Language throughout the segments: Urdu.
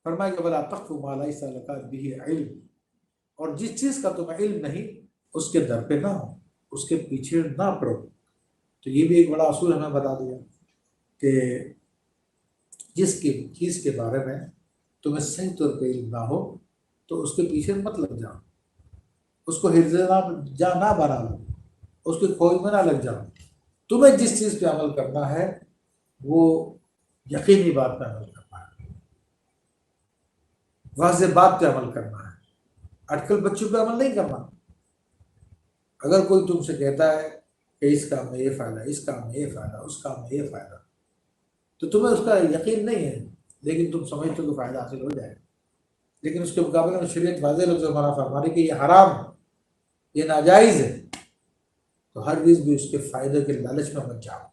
فرمایا کہ وَلَا تَقْفُ مَا لَيْسَ لَكَ بِهِ علم، اور جس چیز کا تمہیں علم نہیں اس کے در پہ نہ ہو، اس کے پیچھے نہ پڑو۔ تو یہ بھی ایک بڑا اصول ہمیں بتا دیا کہ جس کی چیز کے بارے میں تمہیں صحیح طور پہ علم نہ ہو تو اس کے پیچھے مت لگ جاؤ، اس کو حفظ نہ بنا لو، اس کی کھوج میں نہ لگ جاؤ۔ تمہیں جس چیز پہ عمل کرنا ہے وہ یقینی بات پہ عمل کرنا ہے، واضح بات پہ عمل کرنا ہے، اٹکل بچوں پہ عمل نہیں کرنا۔ اگر کوئی تم سے کہتا ہے کہ اس کام میں یہ فائدہ، اس کام میں یہ فائدہ، اس کام میں یہ فائدہ، تو تمہیں اس کا یقین نہیں ہے لیکن تم سمجھتے ہو کہ فائدہ حاصل ہو جائے، لیکن اس کے مقابلے میں شریعت واضح لفظ میں منع فرما رہی کہ یہ حرام ہے، یہ ناجائز ہے، تو ہرگز بھی اس کے فائدے کے لالچ میں مت جاؤ۔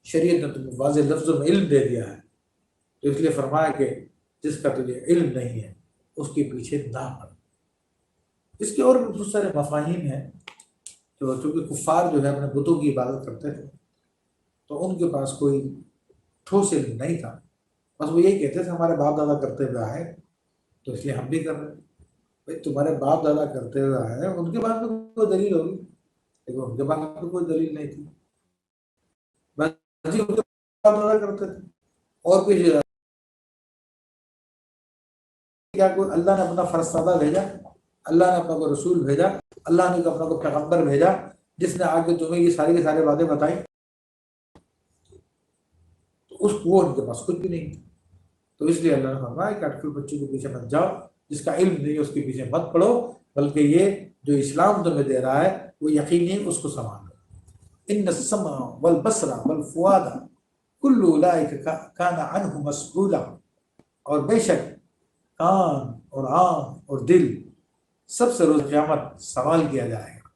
شریعت نے تمہیں واضح لفظوں میں علم دے دیا ہے، تو اس لیے فرمایا کہ جس کا تجھے علم نہیں ہے اس کے پیچھے نہ پڑ۔ اس کے اور بھی بہت سارے مفاہیم ہیں، تو چونکہ کفار جو ہے اپنے بتوں کی عبادت کرتے تھے تو ان کے پاس کوئی ٹھوس علم نہیں تھا، بس وہ یہی کہتے تھے ہمارے باپ دادا کرتے ہوئے آئے تو اس لیے ہم بھی کر رہے ہیں۔ بھائی تمہارے باپ دادا کرتے ہوئے آئے ہیں، ان کے پاس میں کوئی دلیل ہوگی، لیکن ان کے پاس میں کوئی دلیل نہیں تھی، بس جی ان کے باپ دادا کرتے تھے۔ اور کچھ کیا کوئی اللہ نے اپنا فرستادہ بھیجا، اللہ نے اپنا کوئی رسول بھیجا، اللہ نے اپنا کوئی پیغمبر بھیجا جس نے آ کے تمہیں یہ ساری کی ساری باتیں بتائیں؟ تو اس وہ ان کے پاس کچھ بھی نہیں۔ تو اس لیے اللہ نے فرمایا کہ اٹکل بچوں کے پیچھے مت جاؤ، جس کا علم نہیں اس کے پیچھے مت پڑو، بلکہ یہ جو اسلام تمہیں دے رہا ہے وہ یقینی اس کو سنبھالو۔ ان السمع والبصر والفؤاد کل اولئک کان عنہ مسئولا، اور بے شک کان اور آنکھ اور دل سب سے روز قیامت سوال کیا جائے گا۔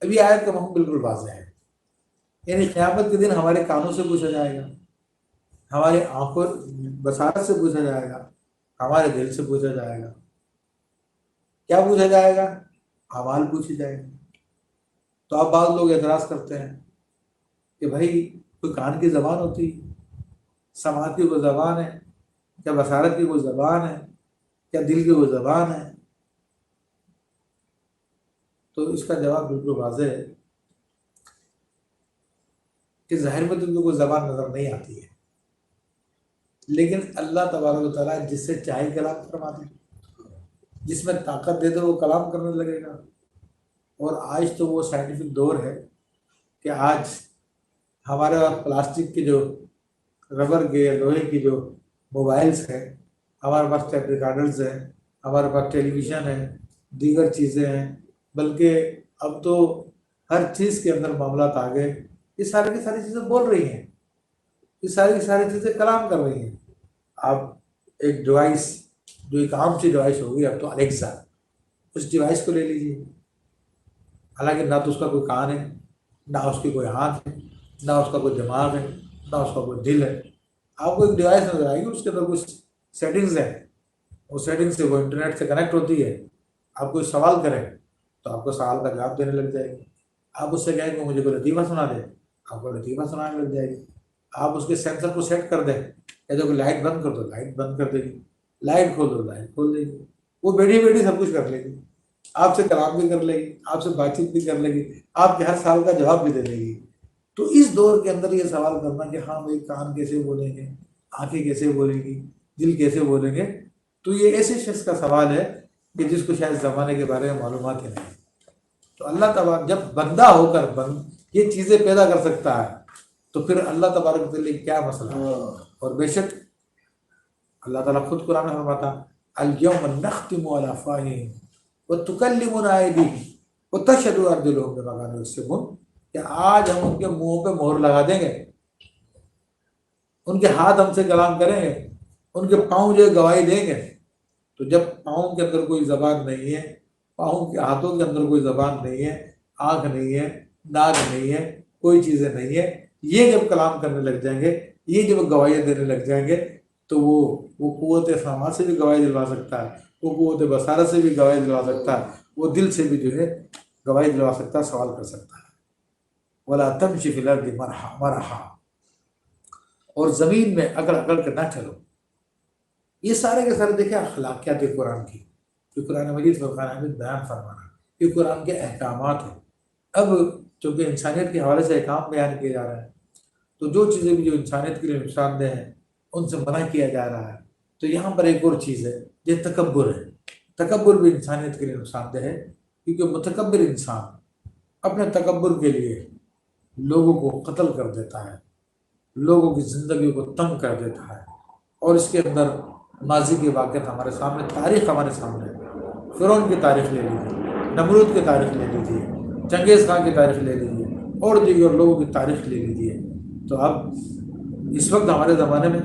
ابھی آیت کا مفہوم بالکل واضح ہے، یعنی قیامت کے دن ہمارے کانوں سے پوچھا جائے گا، ہمارے آنکھوں بصارت سے پوچھا جائے گا، ہمارے دل سے پوچھا جائے گا۔ کیا پوچھا جائے گا؟ اعمال پوچھے جائیں گے۔ تو اب بعض لوگ اعتراض کرتے ہیں کہ بھائی کوئی کان کی زبان ہوتی ہے، سماعت کی کوئی زبان ہے، کیا بصارت کی کوئی زبان ہے، کیا دل کی کوئی زبان ہے؟ تو اس کا جواب بالکل واضح ہے کہ ظاہر میں تم کو کوئی زبان نظر نہیں آتی ہے، لیکن اللہ تبارک و تعالیٰ جس سے چاہے کلام فرما دے، جس میں طاقت دے دے وہ کلام کرنے لگے گا۔ اور آج تو وہ سائنٹیفک دور ہے کہ آج ہمارے پاس پلاسٹک کے جو ربر کے یا لوہے کی جو موبائلس ہیں، ہمارے پاس ٹیپ ریکارڈرز ہیں، ہمارے پاس ٹیلی ویژن ہے، دیگر چیزیں ہیں، بلکہ اب تو ہر چیز کے اندر معاملات آ گئے، یہ ساری کی ساری چیزیں بول رہی ہیں، یہ ساری کی ساری چیزیں کلام کر رہی ہیں۔ آپ ایک ڈیوائس جو ایک عام سی ڈیوائس ہوگی اب تو الیکسا، اس ڈیوائس کو لے لیجیے، حالانکہ نہ تو اس کا کوئی کان ہے، نہ اس کی کوئی ہاتھ ہے، نہ اس کا کوئی دماغ ہے، نہ اس کا کوئی دل ہے۔ آپ کو ایک ڈیوائس نظر آئے گی، اس کے اندر کچھ سیٹنگز ہیں، اس سیٹنگ سے وہ انٹرنیٹ سے کنیکٹ ہوتی ہے۔ آپ کوئی سوال کریں تو آپ کو سوال کا جواب دینے لگ جائے گی۔ آپ اس سے کہیں کہ مجھے کوئی لطیفہ سنا دے، آپ کو لطیفہ سنانے لگ جائے گی۔ آپ اس کے سینسر کو سیٹ کر دیں کہ جو لائٹ بند کر دو، لائٹ بند کر دے گی، لائٹ کھول دو، لائٹ کھول دے گی۔ وہ بیٹھی بیٹھی سب کچھ کر لے گی، آپ سے کلام بھی کر لے گی، آپ سے بات چیت بھی کر لے گی، آپ کے ہر سوال کا جواب بھی دے دے گی۔ تو اس دور کے اندر یہ سوال کرنا کہ ہاں بھائی کان کیسے بولیں گے، آنکھیں کیسے بولیں گی، دل کیسے بولیں گے، تو یہ ایسے شخص کا سوال ہے کہ جس کو شاید زمانے کے بارے میں معلومات ہی نہیں۔ تو اللہ تبارک جب بندہ ہو کر یہ چیزیں پیدا کر سکتا ہے تو پھر اللہ تبارک کے لیے کیا مسئلہ ہے۔ اور بے شک اللہ تعالیٰ خود قرآن میں فرماتا الیوم نختم علی افواہہم وتکلمنا ایدیہم وتشہد ارجلہم بما کانوا یکسبون، کہ آج ہم ان کے منہوں پہ مہر لگا دیں گے، ان کے ہاتھ ہم سے کلام کریں گے، ان کے پاؤں جو گواہی دیں گے۔ تو جب پاؤں کے اندر کوئی زبان نہیں ہے، پاؤں کے ہاتھوں کے اندر کوئی زبان نہیں ہے، آنکھ نہیں ہے، ناک نہیں ہے، کوئی چیزیں نہیں ہے، یہ جب کلام کرنے لگ جائیں گے، یہ جب گواہیاں دینے لگ جائیں گے، تو وہ قوت سماع سے بھی گواہی دلوا سکتا ہے، وہ قوت بصارت سے بھی گواہی دلوا سکتا ہے، وہ دل سے بھی جو ہے گواہی دلوا سکتا ہے، سوال کر سکتا ہے۔ وَلَا تَمْشِ فِي الْأَرْضِ مَرَحًا، اور زمین میں اکڑ اکڑ کے نہ چلو۔ یہ سارے کے سارے دیکھیں اخلاقیات قرآن کی، جو قرآن مجید فرقان حمید بیان فرمانا، یہ قرآن کے احکامات ہیں۔ اب چونکہ انسانیت کے حوالے سے احکام بیان کیے جا رہے ہیں، تو جو چیزیں بھی جو انسانیت کے لیے نقصان دہ ہیں ان سے منع کیا جا رہا ہے۔ تو یہاں پر ایک اور چیز ہے، یہ تکبر ہے۔ تکبر بھی انسانیت کے لیے نقصان دہ ہے، کیونکہ متکبر انسان اپنے تکبر کے لیے لوگوں کو قتل کر دیتا ہے، لوگوں کی زندگی کو تنگ کر دیتا ہے۔ اور اس کے اندر ماضی کے واقعات ہمارے سامنے، تاریخ ہمارے سامنے ہے۔ فرعون کی تاریخ لے لیجیے، نمرود کی تاریخ لے لیجیے، چنگیز خان کی تاریخ لے لیجیے، اور دیگر لوگوں کی تاریخ لے لیجیے۔ تو اب اس وقت ہمارے زمانے میں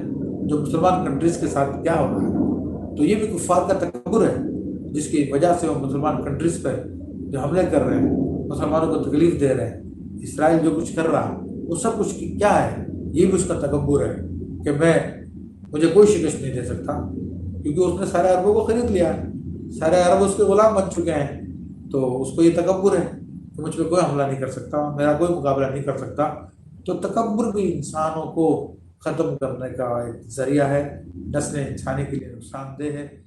جو مسلمان کنٹریز کے ساتھ کیا ہو رہا ہے، تو یہ بھی کفار کا تکبر ہے، جس کی وجہ سے وہ مسلمان کنٹریز پر جو حملے کر رہے ہیں، مسلمانوں کو تکلیف دے رہے ہیں۔ اسرائیل جو کچھ کر رہا ہے وہ سب کچھ کیا ہے؟ یہ بھی اس کا تکبر ہے کہ مجھے کوئی شکست نہیں دے سکتا، کیونکہ اس نے سارے عربوں کو خرید لیا ہے، سارے عرب اس کے غلام بن چکے ہیں۔ تو اس کو یہ تکبر ہے کہ مجھ پہ کوئی حملہ نہیں کر سکتا، میرا کوئی مقابلہ نہیں کر سکتا۔ تو تکبر بھی انسانوں کو ختم کرنے کا ایک ذریعہ ہے، نسل انسانی کے لیے نقصان دہ ہے۔